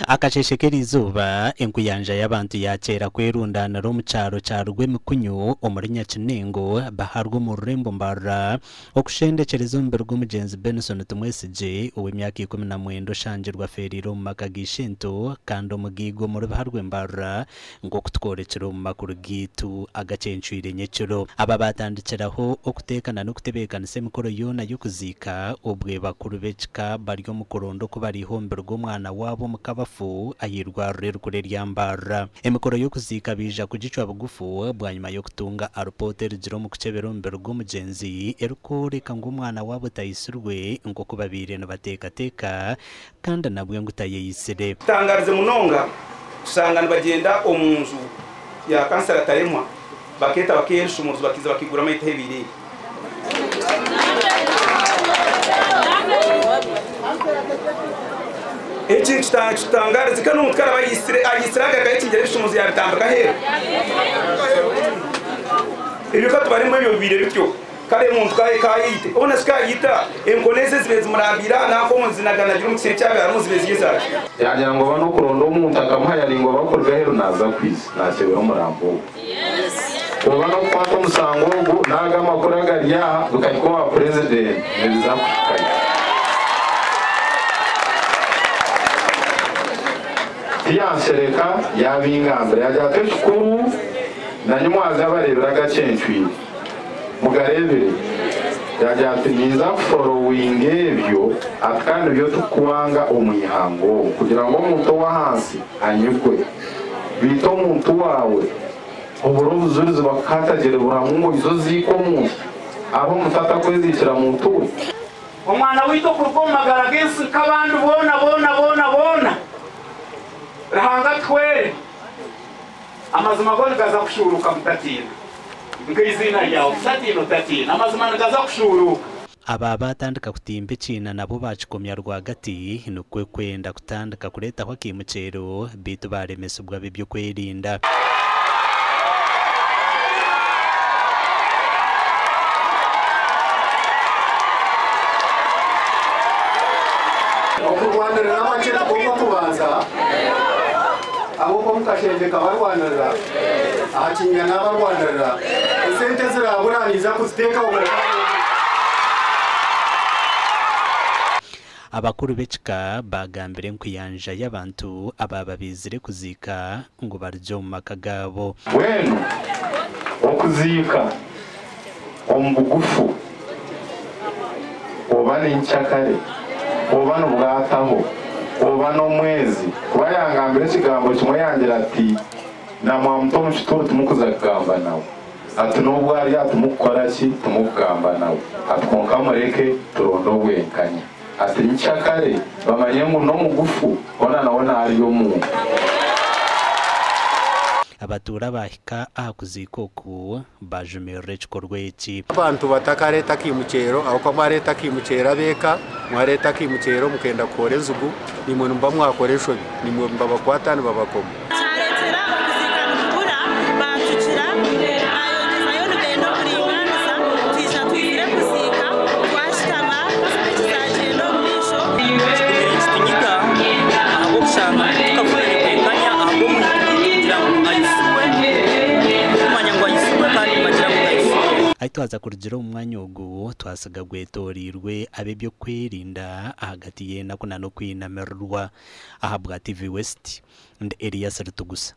akasheshekera izuba enkuyanja y'abantu yakera kwerundana ro mu cyaro cya Rwemikunyu omuri Nyakinengo baharwa mu rurembo mbara okushendekereza mbere rw'umugenzi Benson Tumwesije uw'imyaka 19 shangirwa feriro mu makagishinto kandi umugigo muri baharwe mbara ngo kutworekera mu makuru gitu agacencyire nyecuro aba batandikiraho okutekana no kutebekana semikoro yona yo kuzika ubwe bakuru becika baryo mu kurondo ko bari hombe rw'umwana wabo mukabafu ayirwa rurerure ryambara emikoro yo kuzika bija kugicwa bugufu bwa nyuma yo kutunga arupoter jiro mu kucebero mbere rw'umugenzi eruko reka ngo umwana wabo tayisurwe ngo kubabire no batekateka kandi nabwe ngo utayisire tangarize munonga usanga bagenda omunzu ya kansera taremwa baketa bakesha umuzu bakiza bakigura amahite hebiri Echi kitangarize kanu mutwara ayisiraga kayikingere bisumuzi yabitambuka hera ibyo katubari mu bibire bityo kare mu mutwaye kayite ona skayita enkoneze zibezi murabira nako munzinagana gira umutse cyabe aramuzi yezaje yagira ngo bano kurondo umuntu akamuhayari ngo bakorwe hero naza kwisi nasebero murambo ubana kwata musango ngo naga makuru agariya dukayiko wa president niza kukaye Sereka yabingambira yajya shukuru na nyumwaza barebera gacencyiri mugarebere yajya niza following ebyo akandi byo tukwanga umuyihango kugira ngo umuntu wa hansi anyukwe bito umuntu wawe uburobu zurizo bakatagere buramungo izo ziko mu abo mutata kwezikira muntu umwana wito kurumagara gensi kabandi bona rahanga twere amazima gone gaza kushuruka mutatina ngizina yawo mutatina tatina amazima gaza kushuruka aba batandika kutimba cina nabo bacikomya rwagati nukwe kwenda kutandika kureta kwa kimucero bitu baremesa ubwa bibyo kwerinda okurwanira n'amakira kuba kubanza abo mukashenje kabarwanira ahakinya n'abarwanira isente ziraburaniza kuziteka abakuru becika bagambire nkuyanja y'abantu ababizire kuzika ngo barjo mu makagabo wenu okuzika ombugufu obane nchakare obano bwataho obano mwezi kuba yangambire kigambo kimwe yangira ati namwa muto mushitoro tumukuza kugamba nawe ati nubwo ari atumukora ki tumugamba nawe atwonka mureke turondo bwenkanya ati nchakare bamanye ngo no mugufu bona nawe nari yo mu abatura bahika akuzikoku bajumire chikorweki abantu batakareta kimucero aho kwa mareta kimucera beka mwareta kimucero mukenda korezugu nimwe mba mwakoresho nimwe mba bakwatana babakoma charetera kuzikana kubura batucira ayo nugendo kuringaniza twisha twire kuzika twashitama kizaje no mwisho istinyika abo kushanga tukavurira kwekanya abo kugira ngo ayiswe kumanya ngo ayiswe kandi magira ngo ayiswe aitwaza kurugera umwanya ugu twasaga gwetorirwe abe byo kwerinda hagati ye na kunano kwinamerwa ahabwa TV West and Elias Rutugusa.